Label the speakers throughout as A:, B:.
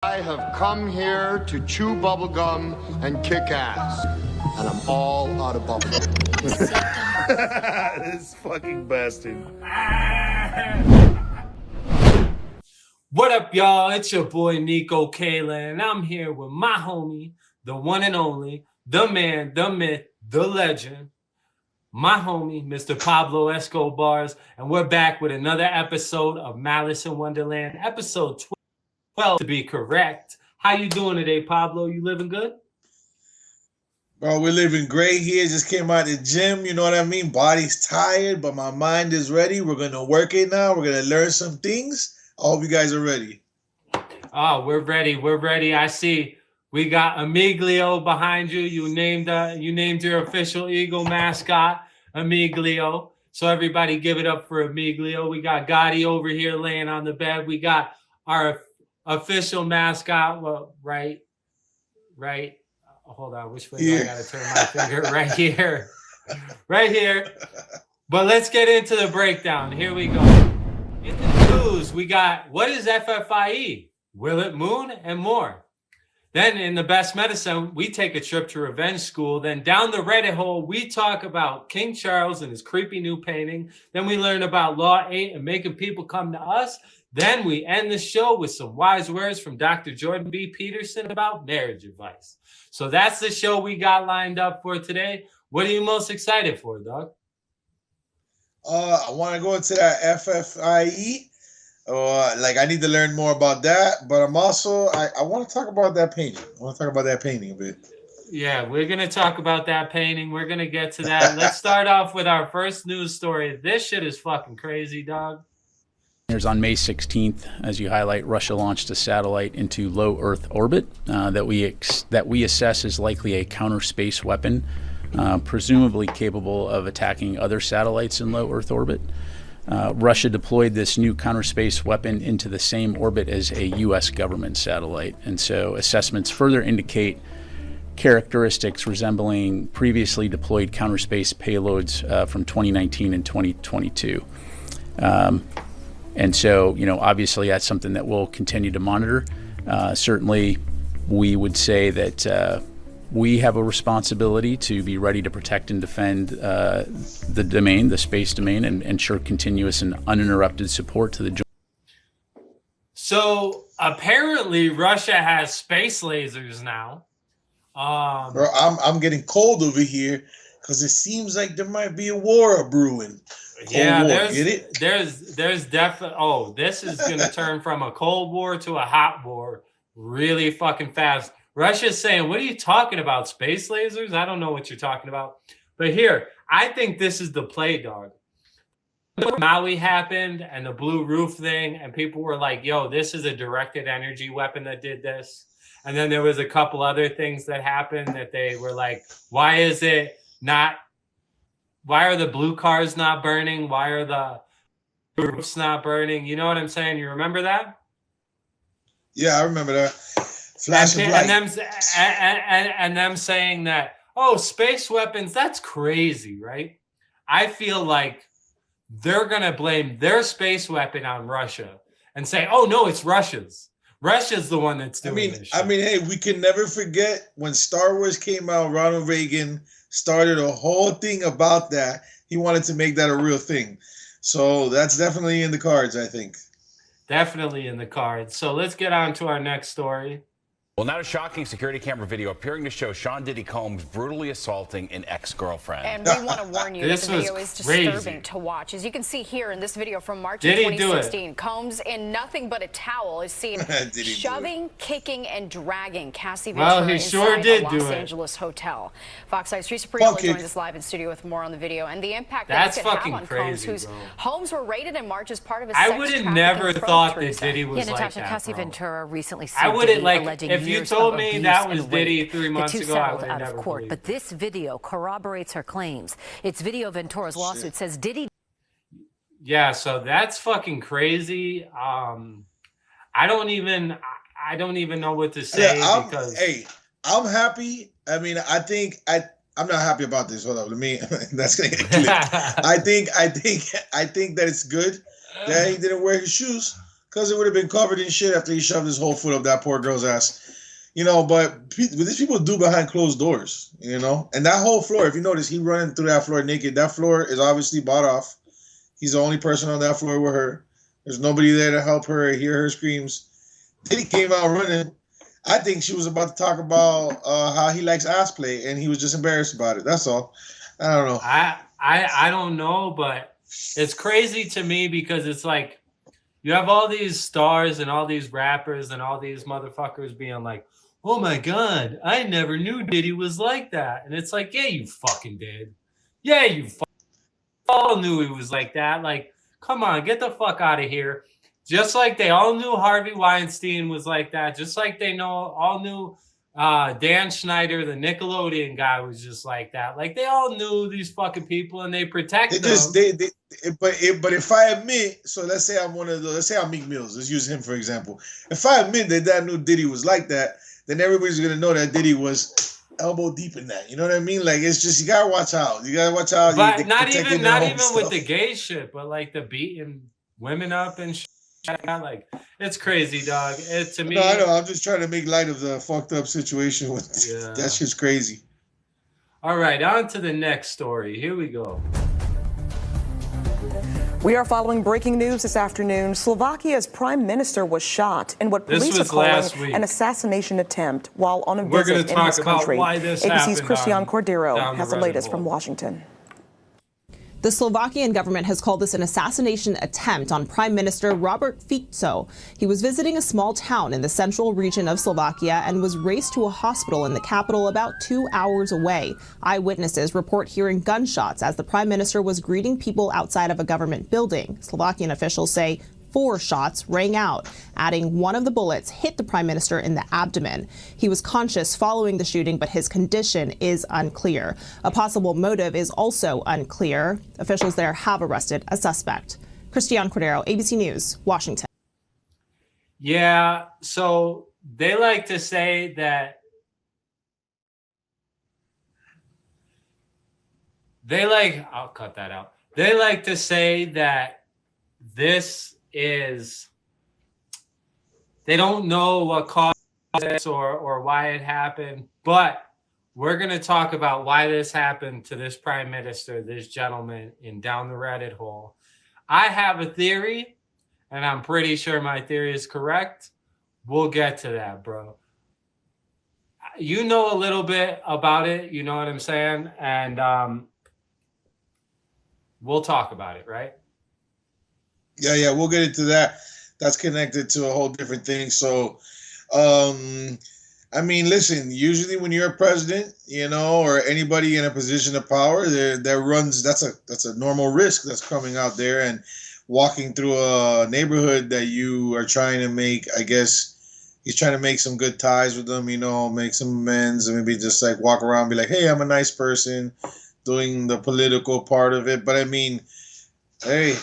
A: I have come here to chew bubblegum and kick ass. And I'm all out of bubblegum.
B: This fucking bastard.
C: What up, y'all? It's your boy Niko, Kaylor, and I'm here with my homie, the one and only, the man, the myth, the legend, my homie, Mr. Pablo Escobarz, and we're back with another episode of Malice in Wonderland, episode 12 to be correct. How you doing today, Pablo? You living good?
B: Bro, we're living great here. Just came out the gym, you know what I mean? Body's tired, but my mind is ready. We're going to work it now. We're going to learn some things. I hope you guys are ready.
C: Oh, we're ready. We're ready. I see we got Amiglio behind you. You named your official Eagle mascot, Amiglio. So everybody give it up for Amiglio. We got Gotti over here laying on the bed. We got our official mascot. Well, right. Hold on. Which way do I got to turn my finger? Right here. Right here. But let's get into the breakdown. Here we go. In the news, we got what is FFIE? Will it moon? And more. Then in the best medicine, we take a trip to Revenge School. Then down the Reddit hole, we talk about King Charles and his creepy new painting. Then we learn about Law 8 and making people come to us. Then we end the show with some wise words from Dr. Jordan B. Peterson about marriage advice. So that's the show we got lined up for today. What are you most excited for, dog?
B: I want to go into that FFIE. I need to learn more about that. But I'm also, I want to talk about that painting. I want to talk about that painting a bit.
C: Yeah, we're going to talk about that painting. We're going to get to that. Let's start off with our first news story. This shit is fucking crazy, dog.
D: Here's on May 16th, as you highlight, Russia launched a satellite into low Earth orbit that we assess is likely a counter space weapon, presumably capable of attacking other satellites in low Earth orbit. Russia deployed this new counter space weapon into the same orbit as a U.S. government satellite, and so assessments further indicate characteristics resembling previously deployed counter space payloads from 2019 and 2022. And so, obviously that's something that we'll continue to monitor. Certainly, we would say that we have a responsibility to be ready to protect and defend the domain, the space domain, and ensure continuous and uninterrupted support to the joint.
C: So apparently Russia has space lasers now.
B: Bro, I'm getting cold over here because it seems like there might be a war brewing.
C: Yeah,
B: war. Get it?
C: there's definitely. Oh, this is gonna turn from a cold war to a hot war really fucking fast. Russia's saying, "What are you talking about? Space lasers? I don't know what you're talking about." But here, I think this is the play, dog. Maui happened and the blue roof thing, and people were like, "Yo, this is a directed energy weapon that did this." And then there was a couple other things that happened that they were like, "Why is it not? Why are the blue cars not burning? Why are the roofs not burning?" You know what I'm saying? You remember that?
B: Yeah, I remember that. Flash of light.
C: And them saying that, oh, space weapons, that's crazy, right? I feel like they're going to blame their space weapon on Russia and say, oh, no, it's Russia's. Russia's the one that's doing this shit.
B: Hey, we can never forget when Star Wars came out, Ronald Reagan started a whole thing about that. He wanted to make that a real thing. So that's definitely in the cards, I think.
C: Definitely in the cards. So let's get on to our next story.
E: Well, now a shocking security camera video appearing to show Sean Diddy Combs brutally assaulting an ex-girlfriend.
F: And we want to warn you, this video is disturbing to watch. As you can see here in this video from March of 2016, Combs in nothing but a towel is seen shoving, kicking, and dragging Cassie Ventura inside a Los Angeles hotel. Fox 5's Teresa Prioli joins us live in studio with more on the video and the impact that it could have on Combs, whose homes were raided in March as part of a sex trafficking probe.
C: I would have never thought that Diddy was like that,
F: Cassie Ventura recently sued
C: I wouldn't
F: alleging
C: if you told me that was Diddy 3 months ago, I would
F: out
C: never
F: of court.
C: believed.
F: But this video corroborates her claims. It's video of Ventura's lawsuit says Diddy.
C: Yeah, so that's fucking crazy. I don't even know what to say because
B: I'm happy. I mean, I'm not happy about this. Hold on, that's gonna get clear. I think that it's good that he didn't wear his shoes. because it would have been covered in shit after he shoved his whole foot up that poor girl's ass. But what these people do behind closed doors, And that whole floor, if you notice, he running through that floor naked. That floor is obviously bought off. He's the only person on that floor with her. There's nobody there to help her or hear her screams. Diddy came out running. I think she was about to talk about how he likes ass play, and he was just embarrassed about it. That's all. I don't know.
C: I don't know, but it's crazy to me because it's like you have all these stars and all these rappers and all these motherfuckers being like, oh my God, I never knew Diddy was like that. And it's like, yeah, you fucking did. Yeah, you all knew he was like that. Like, come on, get the fuck out of here. Just like they all knew Harvey Weinstein was like that. Just like they all knew Dan Schneider, the Nickelodeon guy, was just like that. Like they all knew these fucking people and they protect them.
B: But if I admit, so let's say I'm one of those. Let's say I'm Meek Mills. Let's use him for example. If I admit that knew Diddy was like that, then everybody's gonna know that Diddy was elbow deep in that. You know what I mean? Like it's just you gotta watch out. You gotta watch out.
C: But not even with the gay shit, but like the beating women up and shit. Like it's crazy, dog. To me,
B: no, I know. I'm just trying to make light of the fucked up situation with that shit's crazy.
C: All right, on to the next story. Here we go.
G: We are following breaking news this afternoon. Slovakia's prime minister was shot in what police are calling an assassination attempt while on a visit in his country. ABC's Christian Cordero has the latest from Washington.
H: The Slovakian government has called this an assassination attempt on Prime Minister Robert Fico. He was visiting a small town in the central region of Slovakia and was raced to a hospital in the capital about 2 hours away. Eyewitnesses report hearing gunshots as the Prime Minister was greeting people outside of a government building. Slovakian officials say 4 shots rang out, adding one of the bullets hit the Prime Minister in the abdomen. He was conscious following the shooting, but his condition is unclear. A possible motive is also unclear. Officials there have arrested a suspect. Christian Cordero, ABC News, Washington.
C: Yeah, so they like to say that I'll cut that out. They like to say that they don't know what caused this or why it happened, but we're going to talk about why this happened to this prime minister, this gentleman, in Down the Reddit hole. I have a theory, and I'm pretty sure my theory is correct. We'll get to that, bro. You know a little bit about it, you know what I'm saying? And we'll talk about it, right?
B: Yeah, we'll get into that. That's connected to a whole different thing. So, I mean, listen, usually when you're a president, or anybody in a position of power, that's a normal risk that's coming out there and walking through a neighborhood that you are trying to make, I guess, he's trying to make some good ties with them, make some amends, and maybe just like walk around and be like, hey, I'm a nice person, doing the political part of it. But I mean, hey,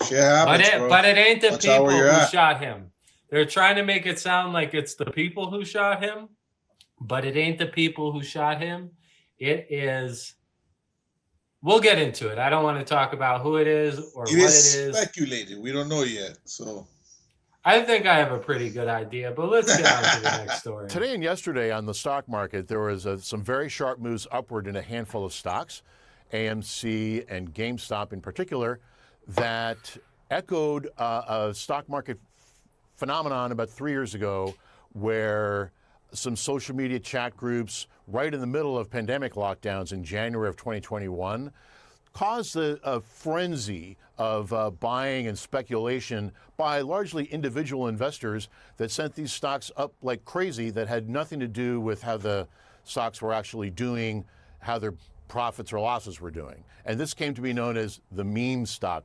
B: shit happens,
C: but it ain't the people who shot him. They're trying to make it sound like it's the people who shot him, but it ain't the people who shot him. It is. We'll get into it. I don't want to talk about who it is or what it is.
B: Speculated. We don't know yet. So
C: I think I have a pretty good idea, but let's get on to the next story.
I: Today and yesterday on the stock market, there was some very sharp moves upward in a handful of stocks, AMC and GameStop in particular, that echoed a stock market phenomenon about 3 years ago where some social media chat groups right in the middle of pandemic lockdowns in January of 2021 caused a frenzy of buying and speculation by largely individual investors that sent these stocks up like crazy that had nothing to do with how the stocks were actually doing, how their profits or losses were doing. And this came to be known as the meme stock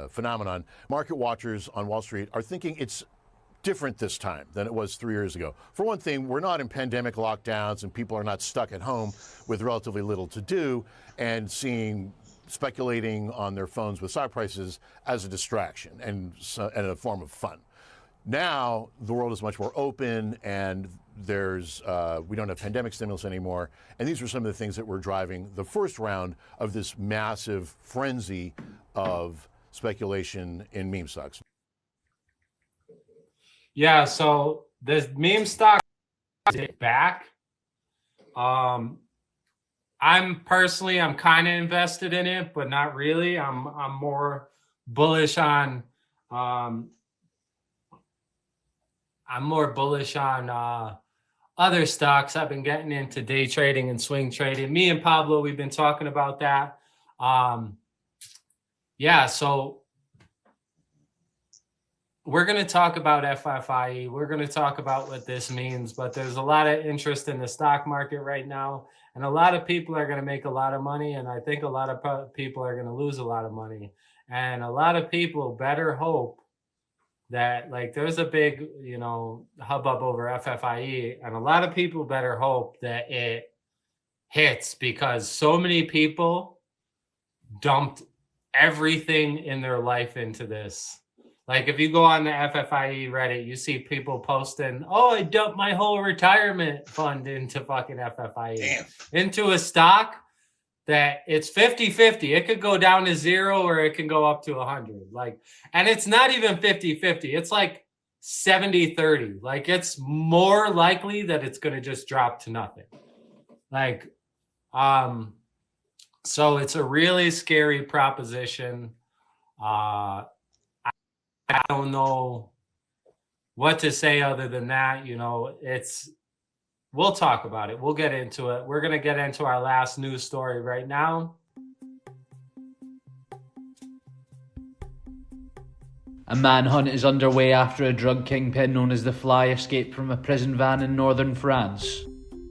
I: phenomenon. Market watchers on Wall Street are thinking it's different this time than it was 3 years ago. For one thing, we're not in pandemic lockdowns and people are not stuck at home with relatively little to do and speculating on their phones with stock prices as a distraction and a form of fun. Now, the world is much more open and we don't have pandemic stimulus anymore. And these are some of the things that were driving the first round of this massive frenzy of speculation in meme stocks.
C: Yeah, so the meme stock is back. I'm kind of invested in it, but not really. I'm more bullish on other stocks. I've been getting into day trading and swing trading. Me and Pablo, we've been talking about that. Yeah, so we're going to talk about FFIE. We're going to talk about what this means, but there's a lot of interest in the stock market right now, and a lot of people are going to make a lot of money, and I think a lot of people are going to lose a lot of money. And a lot of people better hope that, like, there's a big, you know, hubbub over FFIE, and a lot of people better hope that it hits, because so many people dumped everything in their life into this. Like, if you go on the FFIE Reddit, you see people posting, oh, I dumped my whole retirement fund into fucking FFIE. Damn. Into a stock that it's 50-50. It could go down to 0 or it can go up to 100. Like, and it's not even 50-50. It's like 70-30. Like, it's more likely that it's going to just drop to nothing. Like, so it's a really scary proposition. I don't know what to say other than that. You know, we'll talk about it. We'll get into it. We're going to get into our last news story right now.
J: A manhunt is underway after a drug kingpin known as the Fly escaped from a prison van in northern France.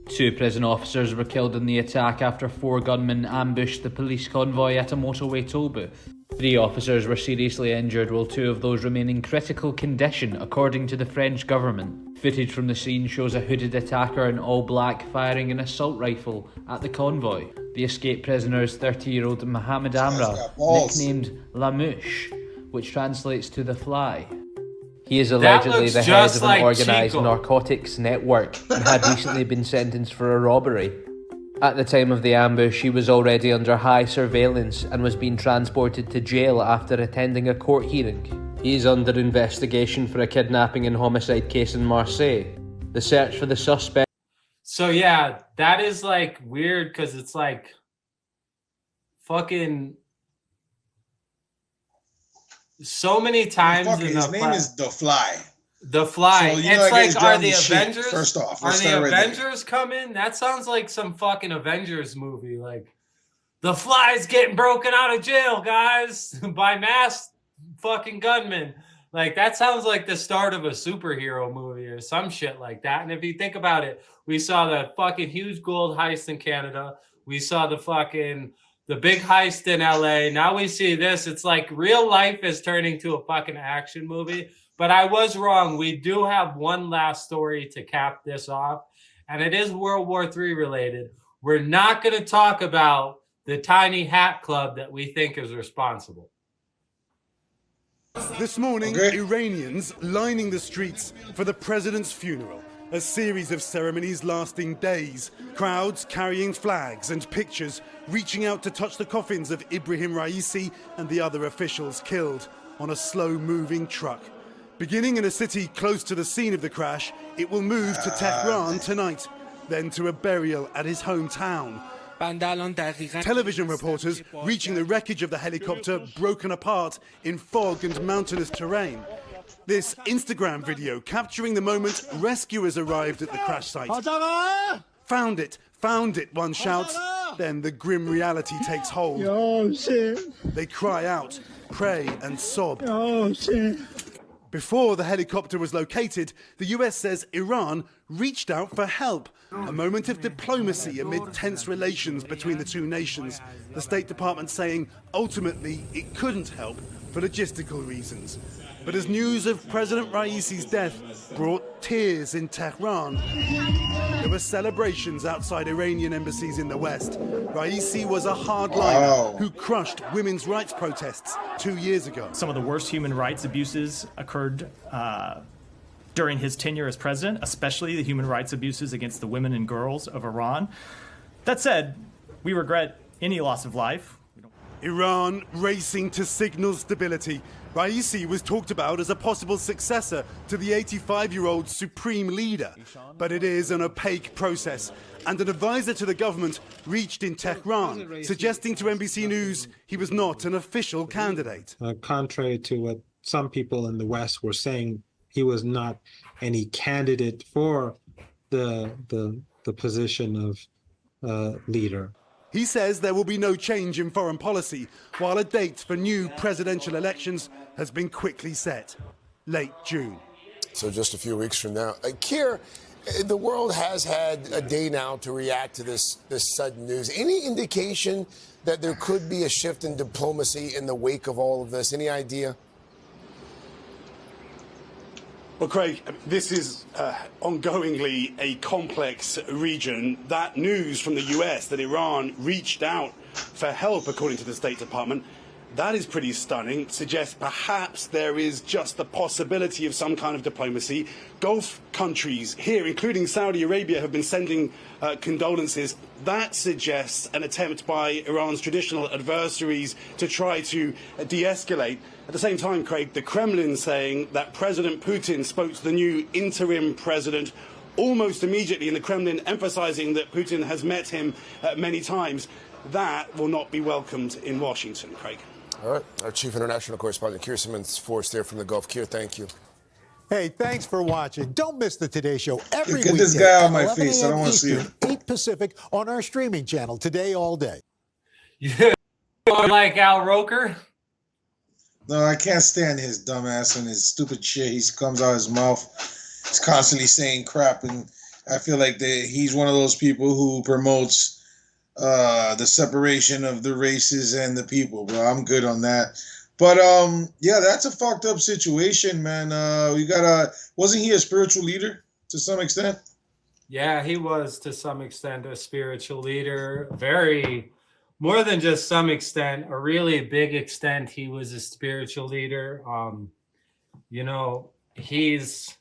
J: 2 prison officers were killed in the attack after 4 gunmen ambushed the police convoy at a motorway toll booth. 3 officers were seriously injured, while 2 of those remain in critical condition, according to the French government. Footage from the scene shows a hooded attacker in all black firing an assault rifle at the convoy. The escaped prisoner is 30-year-old Mohamed Amra, nicknamed La Mouche, which translates to the Fly. He is allegedly the head of an organised narcotics network and had recently been sentenced for a robbery. At the time of the ambush, he was already under high surveillance and was being transported to jail after attending a court hearing. He is under investigation for a kidnapping and homicide case in Marseille. The search for the suspect...
C: So yeah, that is like weird, because it's like fucking so many times in
B: his name is The Fly.
C: The Fly.
B: So,
C: it's like, are the Avengers?
B: First off,
C: are the Avengers coming? That sounds like some fucking Avengers movie. Like, the Fly's getting broken out of jail, guys, by masked fucking gunmen. Like, that sounds like the start of a superhero movie or some shit like that. And if you think about it, we saw the fucking huge gold heist in Canada. We saw the big heist in LA. Now we see this. It's like real life is turning to a fucking action movie. But I was wrong. We do have one last story to cap this off, and it is World War III related. We're not going to talk about the tiny hat club that we think is responsible.
K: This morning, Iranians lining the streets for the president's funeral. A series of ceremonies lasting days. Crowds carrying flags and pictures, reaching out to touch the coffins of Ibrahim Raisi and the other officials killed on a slow-moving truck. Beginning in a city close to the scene of the crash, it will move to Tehran tonight, then to a burial at his hometown. Television reporters reaching the wreckage of the helicopter broken apart in fog and mountainous terrain. This Instagram video capturing the moment rescuers arrived at the crash site. Found it, one shouts. Then the grim reality takes hold. Oh, shit. They cry out, pray and sob. Oh, shit. Before the helicopter was located, the US says Iran reached out for help. A moment of diplomacy amid tense relations between the 2 nations. The State Department saying ultimately it couldn't help for logistical reasons. But as news of President Raisi's death brought tears in Tehran, there were celebrations outside Iranian embassies in the West. Raisi was a hardliner who crushed women's rights protests 2 years ago.
L: Some of the worst human rights abuses occurred during his tenure as president, especially the human rights abuses against the women and girls of Iran. That said, we regret any loss of life.
K: Iran racing to signal stability. Raisi was talked about as a possible successor to the 85-year-old supreme leader, but it is an opaque process. And an advisor to the government reached in Tehran, suggesting to NBC News he was not an official candidate.
M: Contrary to what some people in the West were saying, he was not any candidate for the position of leader.
K: He says there will be no change in foreign policy, while a date for new presidential elections has been quickly set, late June.
N: So just a few weeks from now. Keir, the world has had a day now to react to this sudden news. Any indication that there could be a shift in diplomacy in the wake of all of this? Any idea?
K: Well, Craig, this is ongoingly a complex region. That news from the US that Iran reached out for help, according to the State Department, that is pretty stunning. Suggests perhaps there is just the possibility of some kind of diplomacy. Gulf countries here, including Saudi Arabia, have been sending condolences. That suggests an attempt by Iran's traditional adversaries to try to de-escalate. At the same time, Craig, the Kremlin saying that President Putin spoke to the new interim president almost immediately, in the Kremlin emphasizing that Putin has met him many times. That will not be welcomed in Washington, Craig.
N: All right. Our chief international correspondent, Keir Simmons, for us there from the Gulf. Keir, thank you.
O: Hey, thanks for watching. Don't miss the Today Show every weekday.
B: Get this guy on my face. I don't want to see him.
O: 8 Pacific on our streaming channel, Today All Day.
C: Yeah. Like Al Roker?
B: No, I can't stand his dumbass and his stupid shit. He comes out of his mouth. He's constantly saying crap, and I feel like he's one of those people who promotes the separation of the races and the people, bro. I'm good on that. But yeah, that's a fucked up situation, man. Wasn't he a spiritual leader to some extent?
C: Yeah, he was to some extent a spiritual leader. More than just some extent, a really big extent, he was a spiritual leader. You know, he's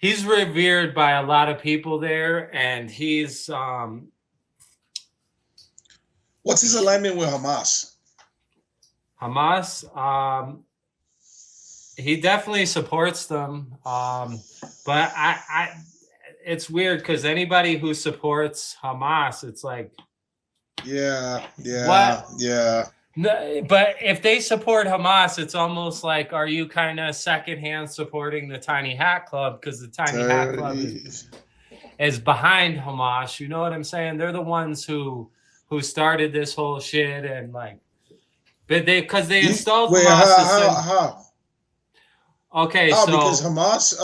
C: revered by a lot of people there, and he's
B: what's his alignment with Hamas?
C: Hamas, he definitely supports them. But it's weird because anybody who supports Hamas, it's like, yeah. No, but if they support Hamas, it's almost like, are you kind of secondhand supporting the Tiny Hat Club? Because the Tiny Hat Club is behind Hamas. You know what I'm saying? They're the ones who started this whole shit, and like, but they installed Hamas.
B: How?
C: Okay,
B: because Hamas,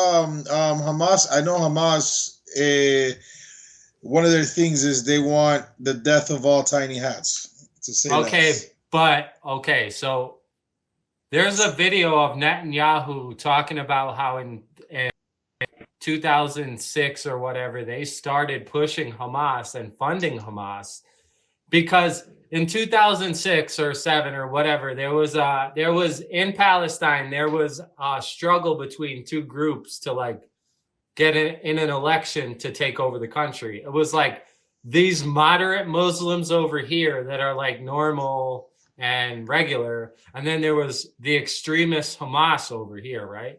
B: I know Hamas. One of their things is they want the death of all tiny hats. To say that.
C: So there's a video of Netanyahu talking about how in 2006 or whatever they started pushing Hamas and funding Hamas, because in 2006 or 7 or whatever, there was in Palestine, there was a struggle between two groups to like get in an election to take over the country. It was like these moderate Muslims over here that are like normal and regular, and then there was the extremist Hamas over here, right?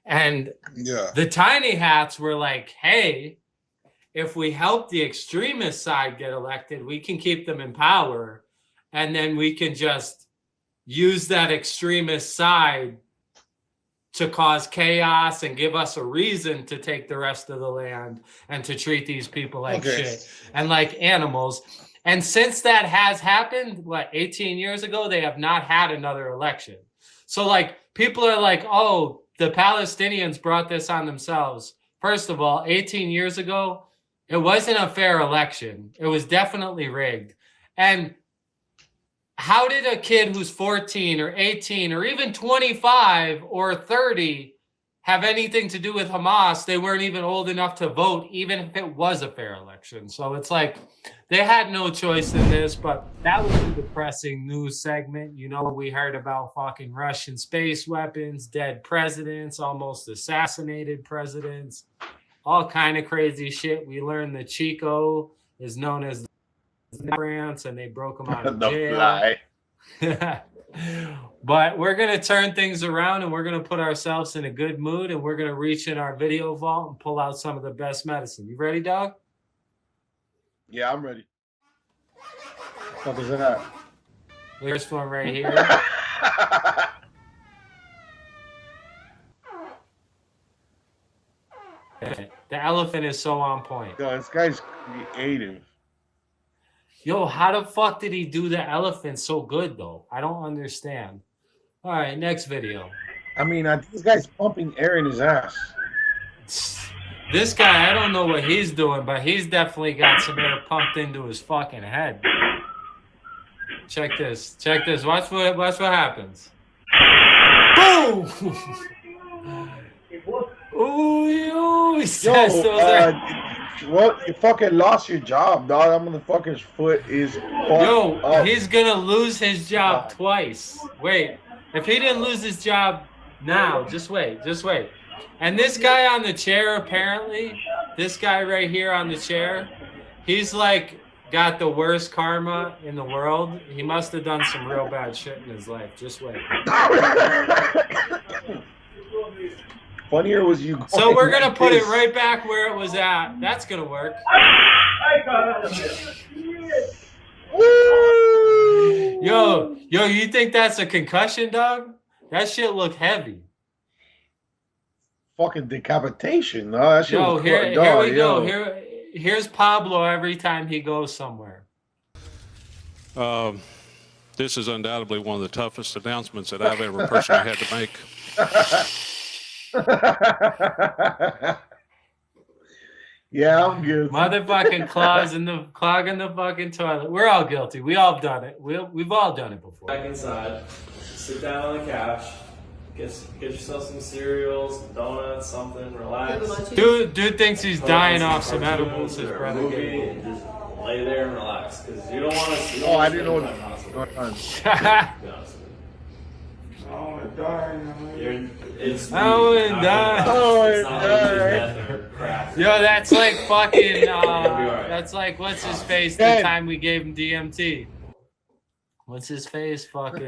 C: And the tiny hats were like, hey, if we help the extremist side get elected, we can keep them in power, and then we can just use that extremist side to cause chaos and give us a reason to take the rest of the land and to treat these people like shit and like animals. And since that has happened, 18 years ago, they have not had another election. So like people are like, oh, the Palestinians brought this on themselves. First of all, 18 years ago, it wasn't a fair election. It was definitely rigged. And how did a kid who's 14 or 18 or even 25 or 30 have anything to do with Hamas? They weren't even old enough to vote, even if it was a fair election. So it's like they had no choice in this, but that was a depressing news segment. You know, we heard about fucking Russian space weapons, dead presidents, almost assassinated presidents, all kind of crazy shit. We learned that Chico is known as France and they broke him out of jail. But we're going to turn things around and we're going to put ourselves in a good mood and we're going to reach in our video vault and pull out some of the best medicine. You ready, dog?
B: Yeah, I'm ready. What is that?
C: First one right here. The elephant is so on point.
B: Yo, this guy's creative.
C: Yo, how the fuck did he do the elephant so good, though? I don't understand. All right, next video.
B: I mean, this guy's pumping air in his ass.
C: This guy, I don't know what he's doing, but he's definitely got some air pumped into his fucking head. Check this. Check this. Watch what happens. Boom! Ooh, yo,
B: what? You fucking lost your job, dog. That motherfucker's foot is up.
C: He's gonna lose his job twice. Wait, if he didn't lose his job now, just wait. And this guy on the chair, apparently, this guy right here on the chair, he's like got the worst karma in the world. He must have done some real bad shit in his life. Just wait.
B: Funnier was you.
C: So we're gonna put it right back where it was at. That's gonna work. Yo, you think that's a concussion, dog? That shit looked heavy.
B: Fucking decapitation. No, that shit was
C: here we go. Here's Pablo every time he goes somewhere.
P: This is undoubtedly one of the toughest announcements that I've ever personally had to make.
B: Yeah, I'm good.
C: Motherfucking clogging the fucking toilet. We're all guilty. We all done it. We've all done it before.
Q: Back inside, sit down on the couch, get yourself some cereals, donuts, something, relax.
C: Dude thinks he's dying off some edibles. His brother gave him.
Q: Just lay there and relax, because you don't want to.
B: I didn't know what going on.
Q: Oh, I'm dying.
C: Yo, that's like fucking. That's like what's his face? The time we gave him DMT. What's his face? Fucking.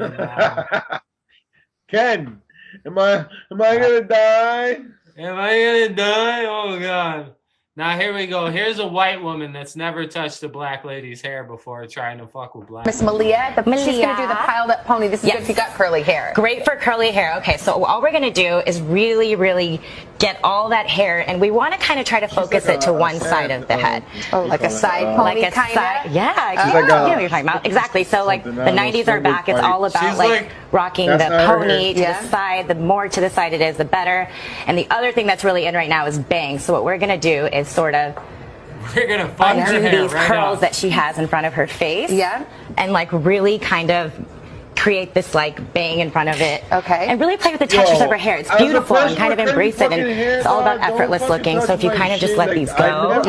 B: Ken, am I gonna die?
C: Am I gonna die? Oh god. Now here we go. Here's a white woman that's never touched a black lady's hair before trying to fuck with black.
R: Miss Malia, she's gonna do the piled up pony. This is good if you got curly hair.
S: Great for curly hair. Okay, so all we're gonna do is really, really get all that hair, and we want to kind of try to focus it to one side of the head.
R: Oh, like a side pony, kind of?
S: Yeah, you know what you're talking about. Exactly. So like the 90s are back. It's all about like rocking the pony to the side. The more to the side it is, the better. And the other thing that's really in right now is bangs. So what we're gonna do is sort of undo these curls that she has in front of her face.
R: Yeah.
S: And like really kind of create this like bang in front of it.
R: Okay.
S: And really play with the textures of her hair. It's beautiful and kind of embrace it. And it's all about effortless looking. So if you kind of just let these go,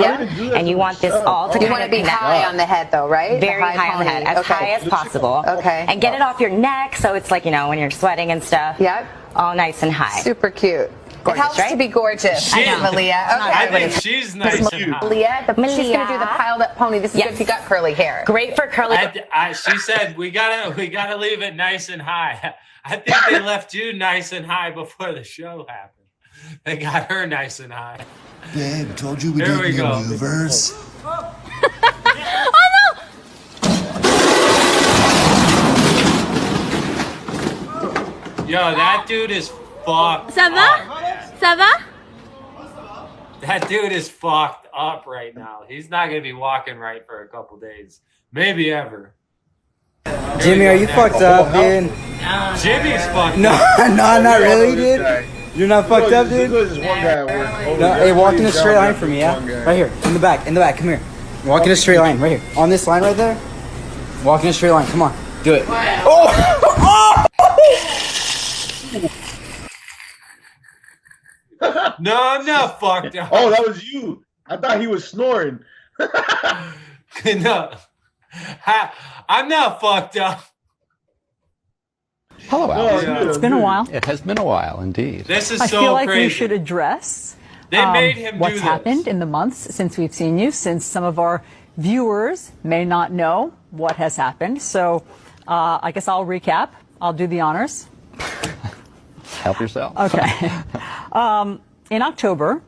S: and you want this all to
R: you want to be high on the head though, right?
S: Very high on the head, as high as possible.
R: Okay.
S: And get it off your neck so it's like, you know, when you're sweating and stuff.
R: Yep.
S: All nice and high.
R: Super cute.
S: Gorgeous,
R: it helps to be gorgeous.
S: I know.
R: Malia.
C: I think she's nice and hot.
R: Malia, she's gonna do the piled up pony. This is good if you got curly hair.
S: Great for curly.
C: She said we gotta leave it nice and high. I think they left you nice and high before the show happened. They got her nice and high.
T: Babe, told you we
C: Here we
T: did
C: go.
T: maneuvers.
C: Yo, that dude is fucked.
U: Ça va? Ça va?
C: That dude is fucked up right now. He's not gonna be walking right for a couple days, maybe ever.
V: Jimmy, are you fucked up, dude?
C: Jimmy's fucked
V: No,
C: up.
V: no, not really, dude. You're not fucked up, dude? No, hey, walk in a straight line for me, yeah? Right here, in the back, come here. Walk in a straight line, right here. On this line right there. Walk in a straight line, come on. Do it. Oh!
C: No, I'm not fucked up.
B: Oh, that was you. I thought he was snoring.
C: No, I'm not fucked up.
W: Hello, Alex.
U: It's been a while.
W: It has been a while, indeed.
C: This is
U: I
C: so
U: feel like
C: crazy.
U: we should address
C: They made him do
U: what's
C: this.
U: happened in the months since we've seen you, since some of our
A: viewers may not know what has happened. So I guess I'll recap. I'll do the honors.
D: Help yourself.
A: Okay. In October,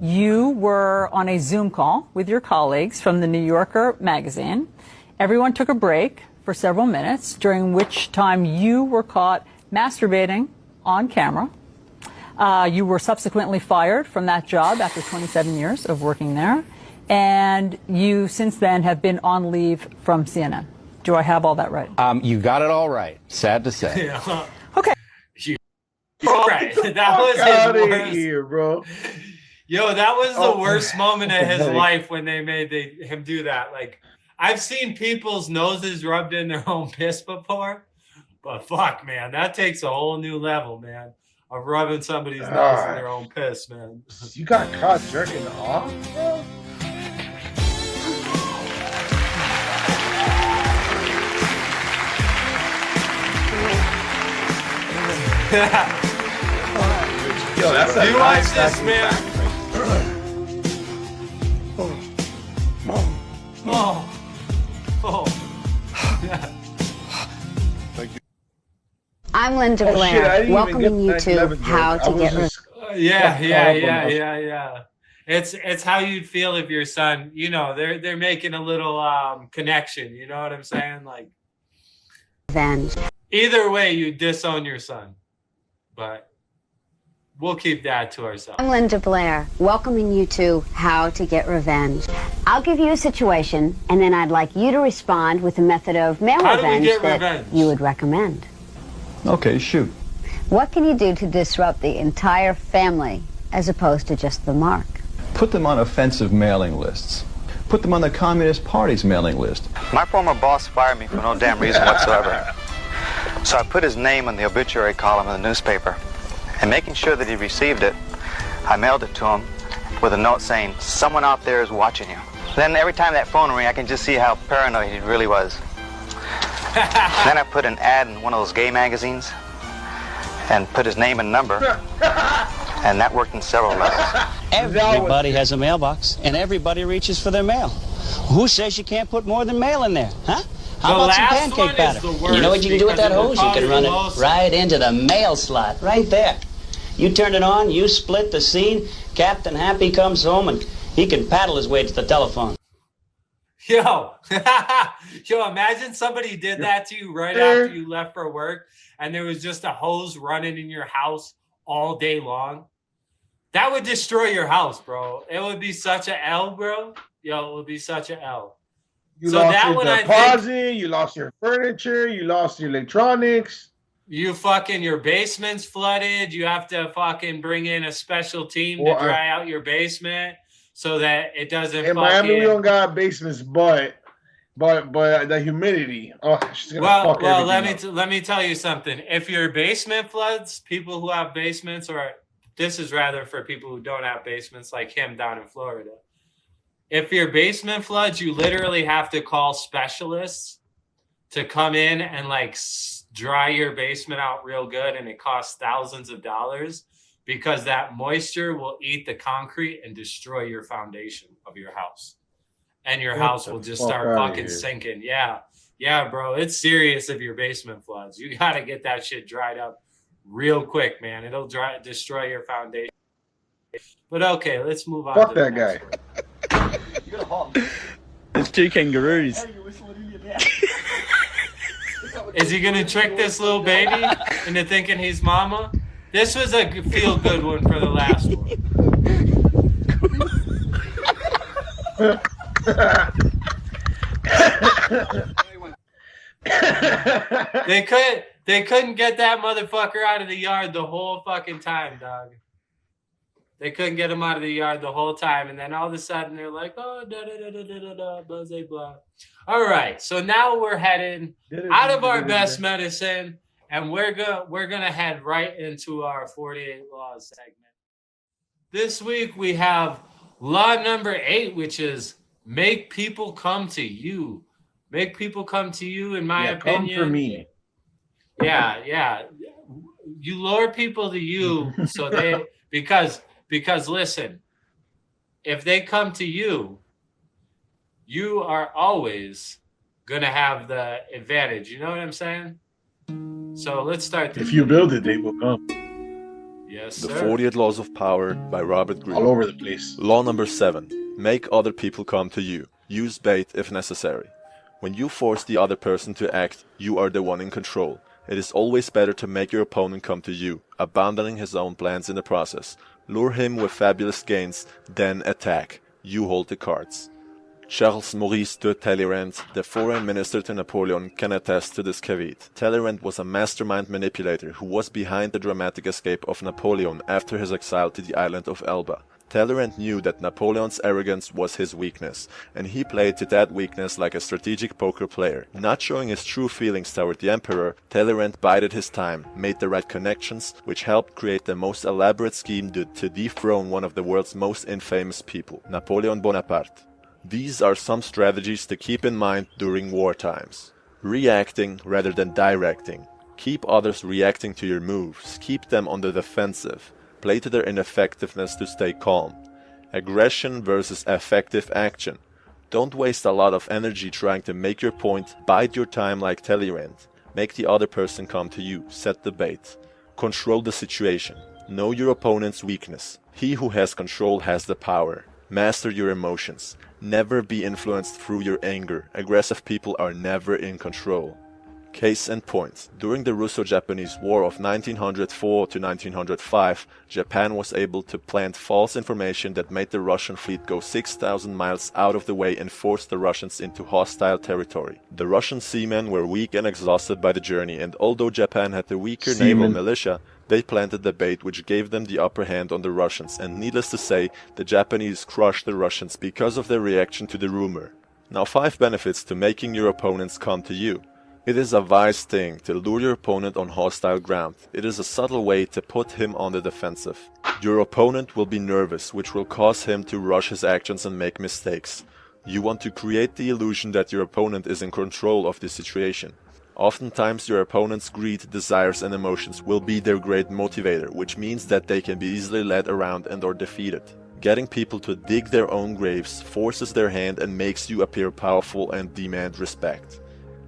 A: you were on a Zoom call with your colleagues from the New Yorker magazine. Everyone took a break for several minutes, during which time you were caught masturbating on camera. You were subsequently fired from that job after 27 years of working there. And you, since then, have been on leave from CNN. Do I have all that right?
D: You got it all right. Sad to say.
A: Okay.
C: Right. That was his worst.
B: Here, bro.
C: Yo, that was the worst moment of his life when they made him do that. Like, I've seen people's noses rubbed in their own piss before, but fuck, man, that takes a whole new level, man, of rubbing somebody's nose in their own piss, man.
B: You got caught jerking off, bro? Yo, that's
C: you watch this, man.
W: I'm Linda Blair, welcoming you to How to Get Revenge.
C: Yeah. It's how you'd feel if your son, you know, they're making a little connection. You know what I'm saying? Like,
W: Revenge.
C: Either way, you disown your son, but we'll keep that to ourselves.
W: I'm Linda Blair, welcoming you to How to Get Revenge. I'll give you a situation, and then I'd like you to respond with a method of male revenge that you would recommend.
D: Okay, shoot.
W: What can you do to disrupt the entire family as opposed to just the mark?
D: Put them on offensive mailing lists. Put them on the Communist Party's mailing list.
X: My former boss fired me for no damn reason whatsoever. So I put his name in the obituary column in the newspaper. And making sure that he received it, I mailed it to him with a note saying, someone out there is watching you. Then every time that phone rang, I can just see how paranoid he really was. Then I put an ad in one of those gay magazines and put his name and number, and that worked in several levels.
Y: Everybody has a mailbox, and everybody reaches for their mail. Who says you can't put more than mail in there, huh? How about some pancake batter? You know what you can do with that hose? You can run it right into the mail slot, right there. You turn it on, you split the scene, Captain Happy comes home, and he can paddle his way to the telephone.
C: Yo, imagine somebody did that to you right after you left for work, and there was just a hose running in your house all day long. That would destroy your house, bro. It would be such an L, bro. Yo, it would be such an L.
B: You lost your deposit, you lost your furniture, you lost your electronics.
C: Your basement's flooded. You have to fucking bring in a special team to dry out your basement so that it doesn't.
B: In Miami, we don't got basements, but the humidity. Oh, she's gonna
C: well, let me tell you something. If your basement floods, people who have basements, or this is rather for people who don't have basements, like him down in Florida. If your basement floods, you literally have to call specialists to come in and like dry your basement out real good, and it costs thousands of dollars because that moisture will eat the concrete and destroy your foundation of your house, and your house will just start fucking sinking. Yeah, bro, it's serious if your basement floods. You got to get that shit dried up real quick, man. It'll destroy your foundation. But okay, let's move on.
B: Fuck that guy.
Y: It's two kangaroos.
C: Is he gonna trick this little baby into thinking he's mama? This was a feel-good one for the last one. They couldn't get that motherfucker out of the yard the whole fucking time, dog. They couldn't get him out of the yard the whole time, and then all of a sudden they're like, oh, blah, blah, blah. All right, so now we're heading out of our best medicine, and we're gonna head right into our 48 Laws segment. This week we have law number 8, which is make people come to you. Make people come to you, in my opinion.
B: Come for me.
C: Yeah. You lure people to you so they because listen, if they come to you, you are always gonna have the advantage. You know what I'm saying? So let's start this.
B: If you build it, they will come.
C: Yes,
E: The
C: sir.
E: 48 Laws of Power by Robert Greene.
B: All over the place.
E: Law number 7. Make other people come to you. Use bait if necessary. When you force the other person to act, you are the one in control. It is always better to make your opponent come to you, abandoning his own plans in the process. Lure him with fabulous gains, then attack. You hold the cards. Charles Maurice de Talleyrand, the foreign minister to Napoleon, can attest to this caveat. Talleyrand was a mastermind manipulator who was behind the dramatic escape of Napoleon after his exile to the island of Elba. Talleyrand knew that Napoleon's arrogance was his weakness, and he played to that weakness like a strategic poker player. Not showing his true feelings toward the emperor, Talleyrand bided his time, made the right connections, which helped create the most elaborate scheme to dethrone one of the world's most infamous people, Napoleon Bonaparte. These are some strategies to keep in mind during war times. Reacting rather than directing. Keep others reacting to your moves. Keep them on the defensive. Play to their ineffectiveness to stay calm. Aggression versus effective action. Don't waste a lot of energy trying to make your point. Bide your time like Talleyrand. Make the other person come to you. Set the bait. Control the situation. Know your opponent's weakness. He who has control has the power. Master your emotions. Never be influenced through your anger. Aggressive people are never in control. Case in point. During the Russo-Japanese War of 1904 to 1905, Japan was able to plant false information that made the Russian fleet go 6,000 miles out of the way and forced the Russians into hostile territory. The Russian seamen were weak and exhausted by the journey, and although Japan had the weaker naval militia, they planted the bait which gave them the upper hand on the Russians, and needless to say, the Japanese crushed the Russians because of their reaction to the rumor. Now 5 benefits to making your opponents come to you. It is a wise thing to lure your opponent on hostile ground. It is a subtle way to put him on the defensive. Your opponent will be nervous, which will cause him to rush his actions and make mistakes. You want to create the illusion that your opponent is in control of the situation. Oftentimes your opponent's greed, desires and emotions will be their great motivator, which means that they can be easily led around and or defeated. Getting people to dig their own graves forces their hand and makes you appear powerful and demand respect.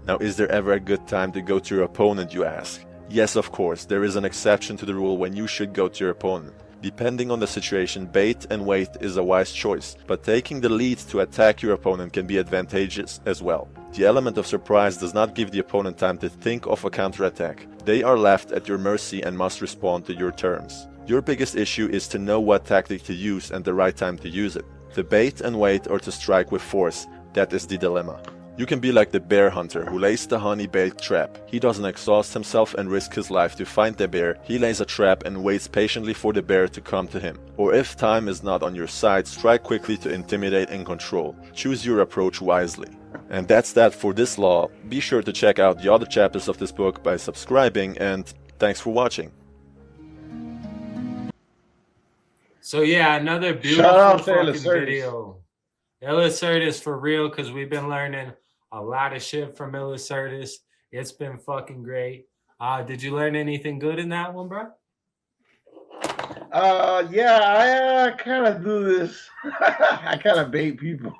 E: Now, is there ever a good time to go to your opponent, you ask? Yes, of course, there is an exception to the rule when you should go to your opponent. Depending on the situation, bait and wait is a wise choice, but taking the lead to attack your opponent can be advantageous as well. The element of surprise does not give the opponent time to think of a counterattack. They are left at your mercy and must respond to your terms. Your biggest issue is to know what tactic to use and the right time to use it. To bait and wait or to strike with force, that is the dilemma. You can be like the bear hunter who lays the honey bait trap. He doesn't exhaust himself and risk his life to find the bear. He lays a trap and waits patiently for the bear to come to him. Or if time is not on your side, strike quickly to intimidate and control. Choose your approach wisely. And that's that for this law. Be sure to check out the other chapters of this book by subscribing, and thanks for watching.
C: So yeah, another beautiful fucking video. Illustratus for real, because we've been learning a lot of shit from Illustratus. It's been fucking great. Did you learn anything good in that one, bro?
B: Yeah, I kind of do this. I kind of bait people.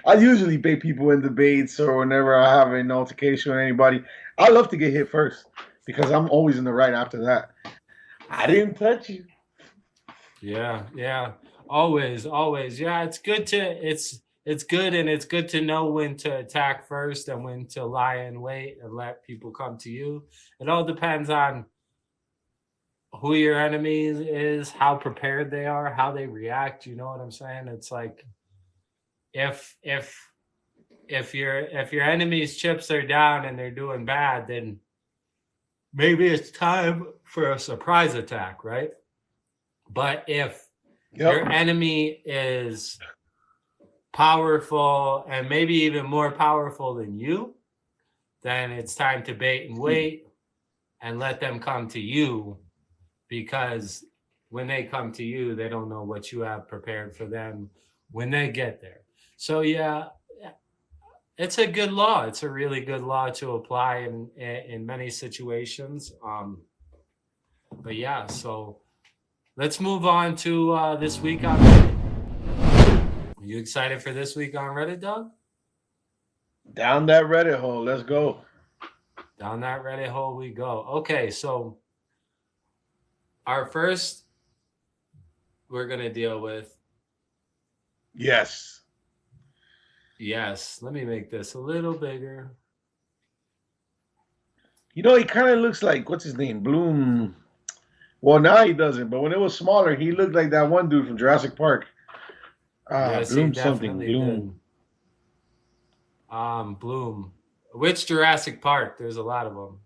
B: I usually bait people in debates or whenever I have an altercation with anybody. I love to get hit first because I'm always in the right after that. I didn't touch you.
C: Yeah. Always. Yeah, it's good and it's good to know when to attack first and when to lie in wait and let people come to you. It all depends on who your enemy is, how prepared they are, how they react. You know what I'm saying? It's like if your enemy's chips are down and they're doing bad, then maybe it's time for a surprise attack, right? But if your enemy is powerful and maybe even more powerful than you, then it's time to bait and wait and let them come to you, because when they come to you, they don't know what you have prepared for them when they get there. So yeah, it's a good law. It's a really good law to apply in many situations. But yeah, so let's move on to this week on Reddit. Are you excited for this week on Reddit, Doug?
B: Down that Reddit hole. Let's go.
C: Down that Reddit hole we go. Okay, so our first we're going to deal with.
B: Yes.
C: Yes. Let me make this a little bigger.
B: You know, he kind of looks like, what's his name? Bloom. Well, now he doesn't, but when it was smaller, he looked like that one dude from Jurassic Park.
C: Yes,
B: Bloom something. Bloom.
C: Bloom. Which Jurassic Park? There's a lot of them.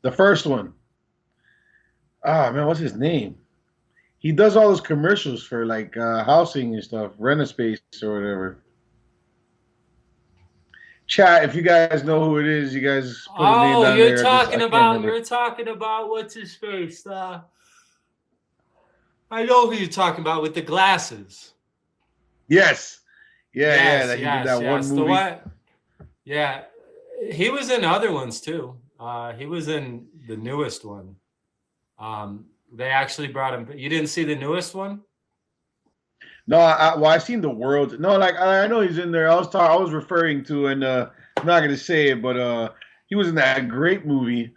B: The first one. Man, what's his name? He does all those commercials for like housing and stuff, Rent-A-Space or whatever. Chat, if you guys know who it is, you guys put his name down
C: you're
B: there.
C: talking about what's his face? I know who you're talking about with the glasses.
B: Yes. Yeah, he did that one movie.
C: Yeah, he was in other ones too. He was in the newest one. They actually brought him. You didn't see the newest one?
B: No, I've seen The World. No, like I know he's in there. I was referring to, and I'm not gonna say it, but he was in that great movie.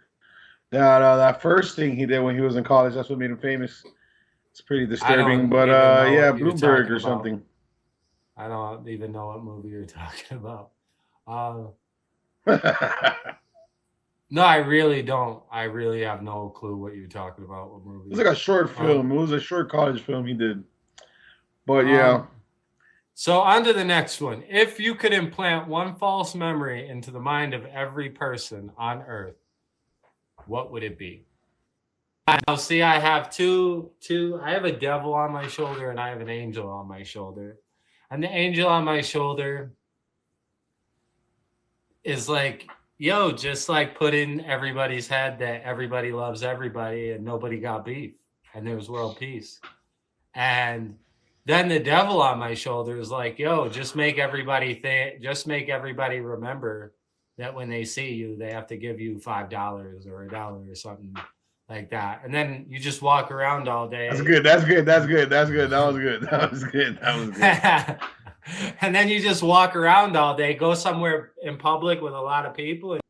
B: That first thing he did when he was in college. That's what made him famous. It's pretty disturbing, but yeah, Bloomberg or something.
C: I don't even know what movie you're talking about. No, I really don't. I really have no clue what you're talking about. What movie?
B: It was like a short film. It was a short college film he did. But yeah.
C: So on to the next one. If you could implant one false memory into the mind of every person on Earth, what would it be? Now, see, I have two. I have a devil on my shoulder and I have an angel on my shoulder. And the angel on my shoulder is like, yo, just like put in everybody's head that everybody loves everybody and nobody got beef and there was world peace. And then the devil on my shoulder is like, yo, just make everybody remember that when they see you, they have to give you $5 or $1 or something like that. And then you just walk around all day.
B: That's good. That was good.
C: And then you just walk around all day, go somewhere in public with a lot of people. And,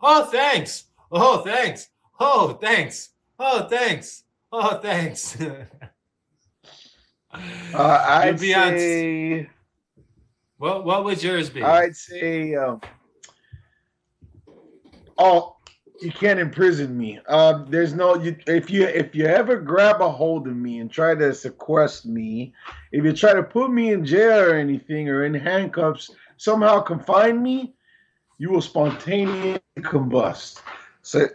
C: oh, thanks. Oh, thanks. Oh, thanks. Oh, thanks. Oh, thanks.
B: I'd say.
C: What would yours be?
B: I'd say. You can't imprison me. There's no. If you ever grab a hold of me and try to sequester me, if you try to put me in jail or anything or in handcuffs, somehow confine me, you will spontaneously combust. So,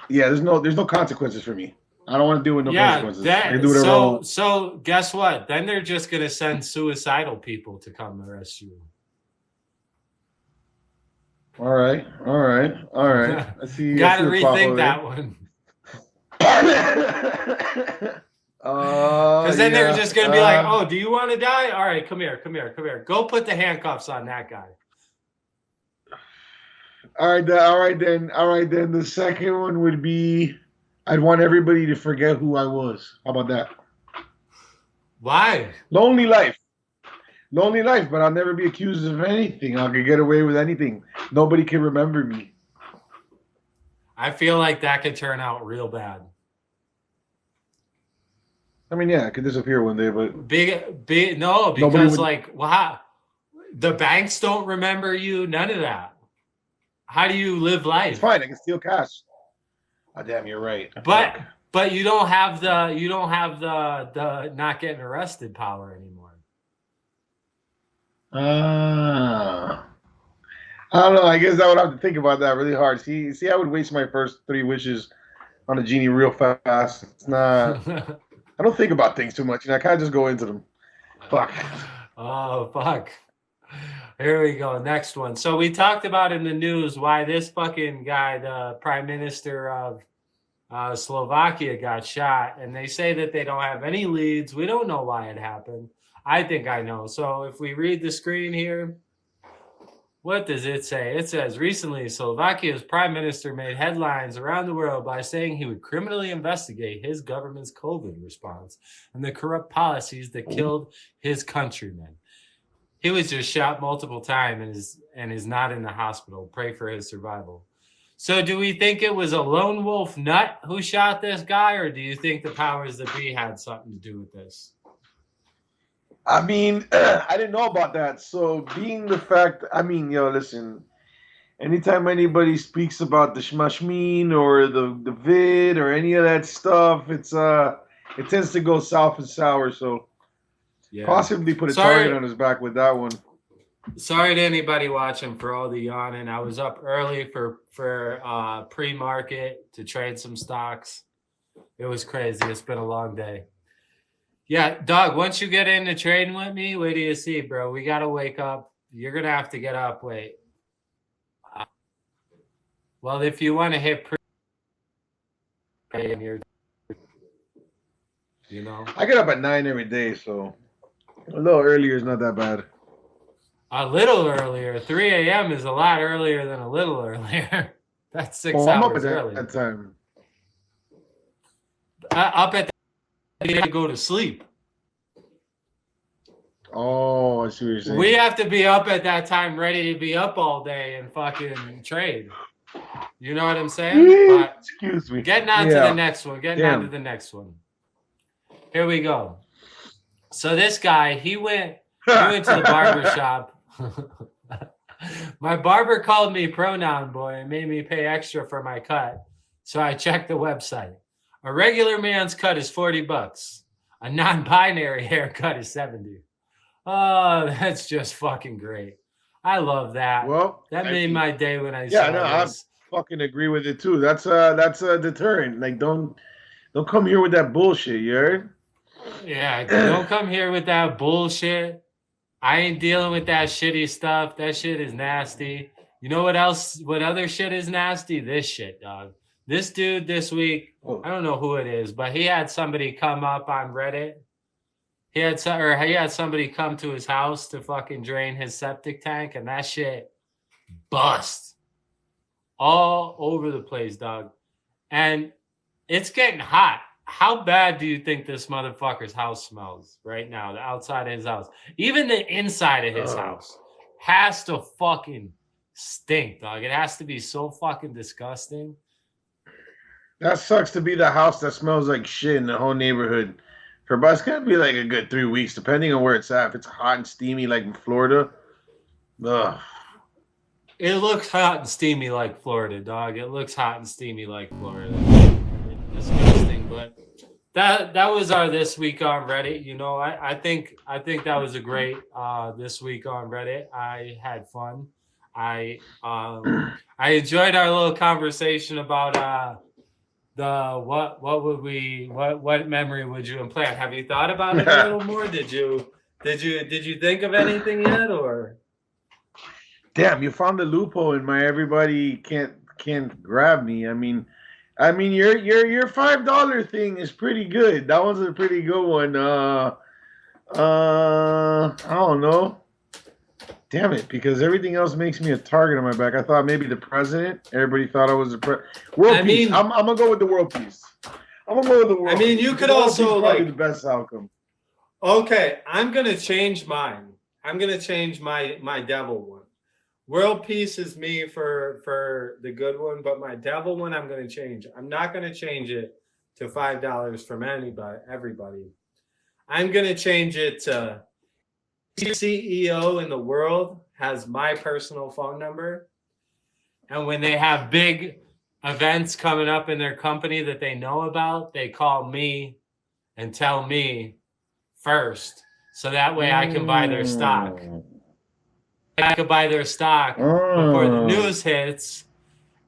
B: yeah, there's no consequences for me. I don't want to deal with no consequences. I can do whatever
C: so guess what? Then they're just gonna send suicidal people to come arrest you.
B: All right. I see.
C: Gotta rethink that one. Because then they're just gonna be like, "Oh, do you want to die? All right, come here. Go put the handcuffs on that guy."
B: All right then. The second one would be, I'd want everybody to forget who I was. How about that?
C: Why?
B: Lonely life, but I'll never be accused of anything. I could get away with anything. Nobody can remember me.
C: I feel like that could turn out real bad.
B: I mean, yeah, it could disappear one day, but
C: no, because like, wow, the banks don't remember you. None of that. How do you live life?
B: It's fine. I can steal cash. Oh, damn, you're right.
C: But you don't have the not getting arrested power anymore.
B: I don't know. I guess I would have to think about that really hard. See, I would waste my first 3 wishes on a genie real fast. It's not. I don't think about things too much. I kind of just go into them. Fuck.
C: Oh, fuck. Here we go. Next one. So we talked about in the news why this fucking guy, the prime minister of Slovakia, got shot. And they say that they don't have any leads. We don't know why it happened. I think I know. So if we read the screen here, what does it say? It says, recently, Slovakia's prime minister made headlines around the world by saying he would criminally investigate his government's COVID response and the corrupt policies that killed his countrymen. He was just shot multiple times, and is not in the hospital. Pray for his survival. So do we think it was a lone wolf nut who shot this guy, or do you think the powers that be had something to do with this?
B: I mean, I didn't know about that. So being the fact, I mean, listen, anytime anybody speaks about the shmashmeen or the vid or any of that stuff, it tends to go south and sour. So possibly put a target on his back with that one.
C: Sorry to anybody watching for all the yawning. I was up early for pre-market to trade some stocks. It was crazy. It's been a long day. Yeah, dog, once you get into trading with me, wait till you see, bro. We got to wake up. You're going to have to get up. Wait. Well, if you want to hit I
B: get up at 9 every day, so a little earlier is not that bad.
C: A little earlier. 3 a.m. is a lot earlier than a little earlier. That's 6 hours
B: I'm up at
C: early.
B: that time.
C: Up at that to go to sleep.
B: Oh, I see what you're saying.
C: We have to be up at that time, ready to be up all day and fucking trade. You know what I'm saying? But
B: excuse me.
C: Getting on to the next one. On to the next one. Here we go. So this guy, he went to the barber shop. My barber called me pronoun boy and made me pay extra for my cut. So I checked the website. A regular man's cut is $40. A non-binary haircut is $70. Oh, that's just fucking great. I love that.
B: Well,
C: that made my day when I saw this.
B: I fucking agree with it too. That's a deterrent. Like don't come here with that bullshit, you heard?
C: Yeah, don't come here with that bullshit. I ain't dealing with that shitty stuff. That shit is nasty. You know what else? What other shit is nasty? This shit, dog. This dude this week, I don't know who it is, but he had somebody come up on Reddit. He had somebody come to his house to fucking drain his septic tank, and that shit bust all over the place, dog. And it's getting hot. How bad do you think this motherfucker's house smells right now? The outside of his house. Even the inside of his house has to fucking stink, dog. It has to be so fucking disgusting.
B: That sucks to be the house that smells like shit in the whole neighborhood. But it's gonna be like a good 3 weeks, depending on where it's at. If it's hot and steamy like in Florida, ugh.
C: It looks hot and steamy like Florida, dog. It looks hot and steamy like Florida. Disgusting, but that was our this week on Reddit. You know, I think that was a great this week on Reddit. I had fun. I enjoyed our little conversation about what memory would you implant? Have you thought about it a little more? Did you think of anything yet, or?
B: Damn, you found a loophole in my everybody can't grab me. I mean your $5 thing is pretty good. That one's a pretty good one. I don't know. Damn it, because everything else makes me a target on my back. I thought maybe the president. Everybody thought I was the world peace. I'm gonna go with the world peace. I'm gonna go with the world.
C: I mean, you could also like
B: the best outcome.
C: Okay, I'm gonna change mine. I'm gonna change my devil one. World peace is me for the good one, but my devil one I'm gonna change. I'm not gonna change it to $5 from everybody. I'm gonna change it to CEO in the world has my personal phone number, and when they have big events coming up in their company that they know about, they call me and tell me first, so that way I can buy their stock. I could buy their stock before the news hits.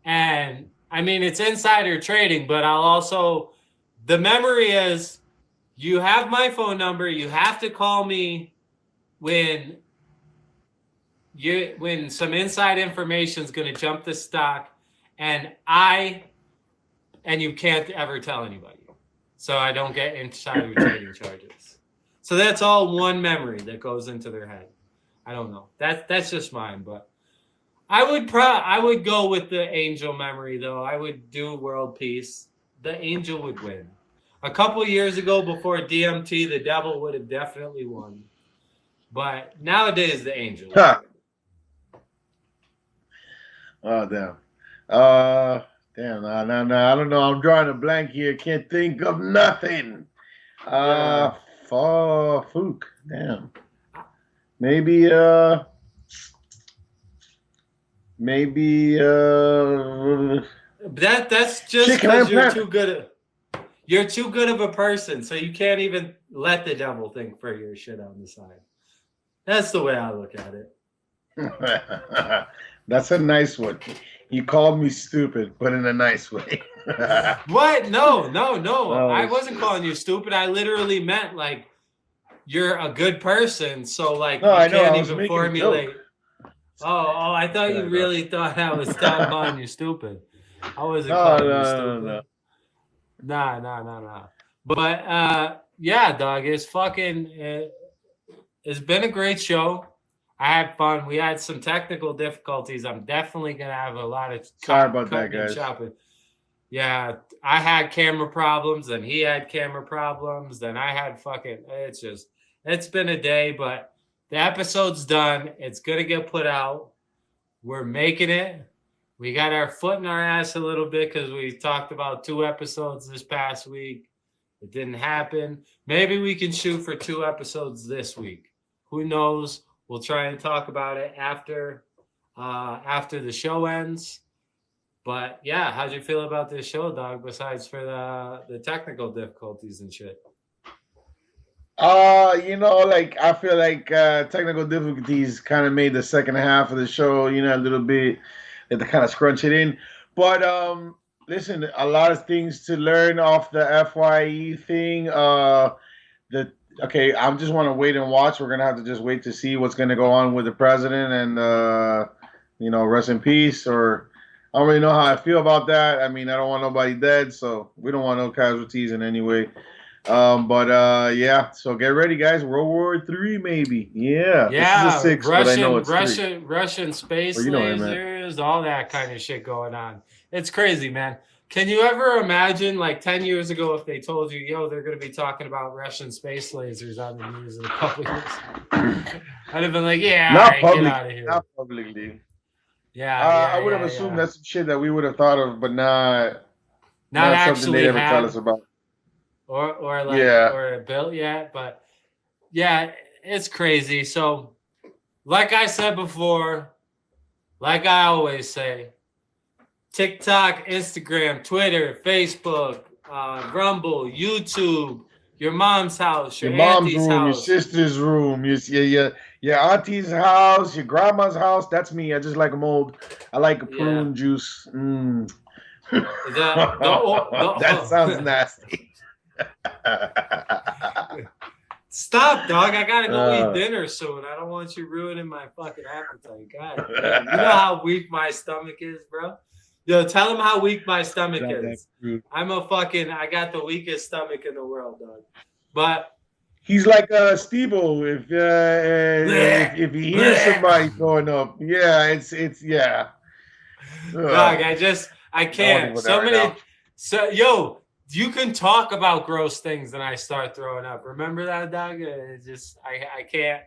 C: And I mean, it's insider trading, but I'll also, the memory is you have my phone number. You have to call me when some inside information is going to jump the stock, and you can't ever tell anybody, so I don't get insider trading charges. So that's all one memory that goes into their head. I don't know. That's just mine, but I would go with the angel memory though. I would do world peace. The angel would win. A couple years ago, before DMT, the devil would have definitely won. But nowadays, the angel.
B: Oh damn. Damn. No. I don't know. I'm drawing a blank here. Can't think of nothing. Fook. Damn. Maybe.
C: That's just because you're too good of a person, so you can't even let the devil think for your shit on the side. That's the way I look at it.
B: That's a nice one. You called me stupid, but in a nice way.
C: What? No. I wasn't calling you stupid. I literally meant like you're a good person, so like you can't even formulate. Oh, I thought you really thought I was calling you stupid. I wasn't calling you stupid. No. But yeah, dog, it's fucking. It's been a great show. I had fun. We had some technical difficulties. I'm definitely gonna have a lot of
B: sorry about that, guys.
C: Shopping. Yeah, I had camera problems, and he had camera problems. Then I had fucking. It's been a day, but the episode's done. It's gonna get put out. We're making it. We got our foot in our ass a little bit because we talked about 2 episodes this past week. It didn't happen. Maybe we can shoot for 2 episodes this week. Who knows? We'll try and talk about it after the show ends. But yeah, how'd you feel about this show, dog? Besides for the technical difficulties and shit.
B: Like I feel like technical difficulties kind of made the second half of the show, a little bit. They had to kind of scrunch it in. But listen, a lot of things to learn off the FYE thing. Okay, I just want to wait and watch. We're gonna have to just wait to see what's gonna go on with the president and rest in peace. Or I don't really know how I feel about that. I mean, I don't want nobody dead, so we don't want no casualties in any way. Yeah. So get ready, guys. World War III, maybe. Yeah.
C: Yeah.
B: This is a 6, but I know it's
C: Russian space lasers, all that kind of shit going on. It's crazy, man. Can you ever imagine, like 10 years ago, if they told you, yo, they're going to be talking about Russian space lasers on the news in a couple years? I'd have been like, yeah,
B: not
C: get out of here.
B: Not publicly.
C: Yeah.
B: I would have assumed that's some shit that we would have thought of, but not
C: actually
B: something they ever tell us about.
C: Or built yet, but yeah, it's crazy. So, like I said before, like I always say, TikTok, Instagram, Twitter, Facebook, Rumble, YouTube, your mom's house, your auntie's
B: room,
C: house,
B: your sister's room, your auntie's house, your grandma's house. That's me. I just like them old. I like a prune juice. That sounds nasty.
C: Stop, dog. I gotta go eat dinner soon. I don't want you ruining my fucking appetite. God damn. You know how weak my stomach is, bro? Yo, tell him how weak my stomach is. I got the weakest stomach in the world, dog. But
B: he's like Steve-O. If he hears somebody going up, yeah.
C: Dog, I can't. Yo, you can talk about gross things and I start throwing up. Remember that, dog? It's just I can't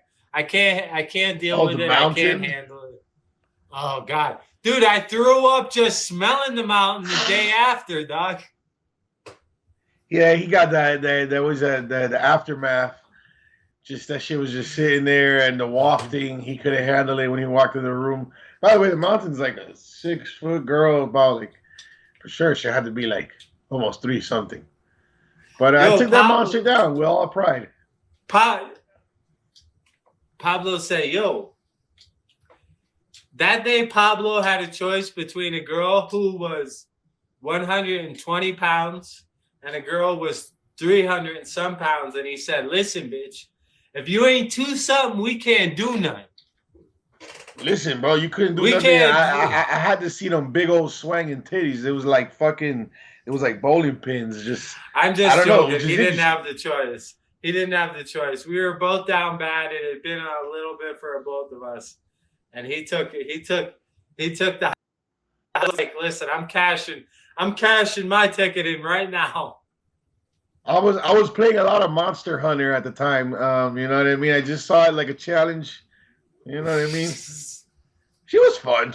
C: deal with it. Mountain? I can't handle it. Oh God. Dude, I threw up just smelling the mountain the day after, dog.
B: Yeah, he got that. There was the aftermath. Just that shit was just sitting there, and the wafting. He couldn't handle it when he walked in the room. By the way, the mountain's like a 6-foot girl, about like for sure she had to be like almost 3 something. But I took that monster down with all pride.
C: Pablo say, yo. That day, Pablo had a choice between a girl who was 120 pounds and a girl was 300 and some pounds. And he said, listen, bitch, if you ain't 2 something, we can't do nothing.
B: Listen, bro, you couldn't do nothing. I had to see them big old swanging titties. It was like bowling pins.
C: I'm just joking. He didn't have the choice. He didn't have the choice. We were both down bad. It had been a little bit for both of us. And he took the. I was like, listen, I'm cashing my ticket in right now.
B: I was playing a lot of Monster Hunter at the time. You know what I mean? I just saw it like a challenge. You know what I mean? She was fun.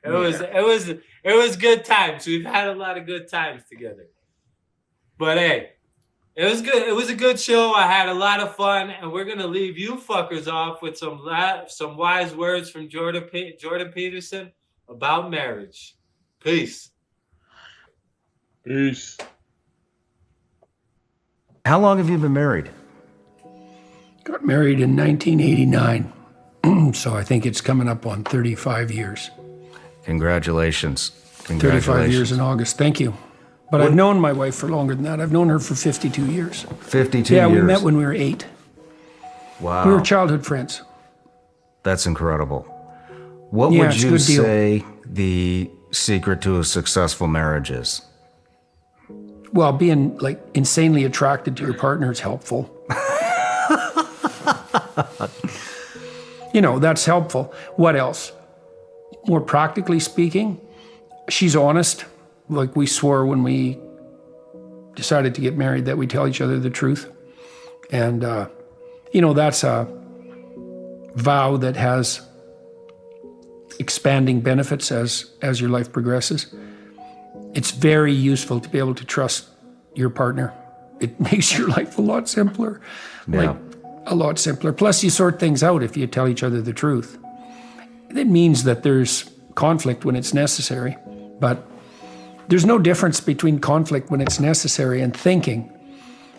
C: It was good times. We've had a lot of good times together. But hey, it was good. It was a good show. I had a lot of fun, and we're gonna leave you fuckers off with some wise words from Jordan Peterson about marriage. Peace.
B: Peace.
F: How long have you been married?
G: Got married in 1989, so I think it's coming up on 35 years.
F: Congratulations.
G: 35 years in August. Thank you. But I've known my wife for longer than that. I've known her for 52 years.
F: 52
G: years? Yeah, we
F: years.
G: met when we were 8.
F: Wow.
G: We were childhood friends.
F: That's incredible. What
G: Yeah,
F: would
G: it's a
F: you
G: good deal.
F: say the secret to a successful marriage is?
G: Well, being like insanely attracted to your partner is helpful. You know, that's helpful. What else? More practically speaking, she's honest. Like we swore when we decided to get married that we tell each other the truth. And, you know, that's a vow that has expanding benefits as your life progresses. It's very useful to be able to trust your partner. It makes your life a lot simpler.
F: Yeah.
G: Like, a lot simpler. Plus, you sort things out if you tell each other the truth. It means that there's conflict when it's necessary, but there's no difference between conflict when it's necessary and thinking.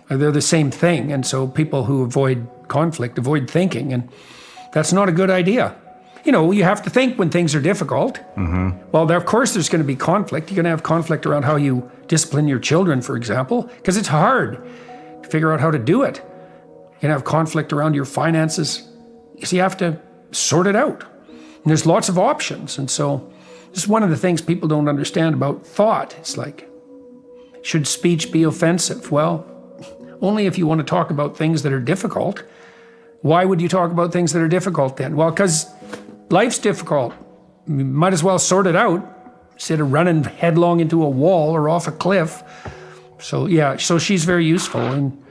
G: They're the same thing, and so people who avoid conflict avoid thinking, and that's not a good idea. You know, you have to think when things are difficult. Well, of course there's going to be conflict. You're going to have conflict around how you discipline your children, for example, because it's hard to figure out how to do it. You're going to have conflict around your finances. So you have to sort it out. And there's lots of options. And so this is one of the things people don't understand about thought. It's like, should speech be offensive? Well, only if you want to talk about things that are difficult. Why would you talk about things that are difficult then? Well, because life's difficult. You might as well sort it out instead of running headlong into a wall or off a cliff. So yeah, so she's very useful. And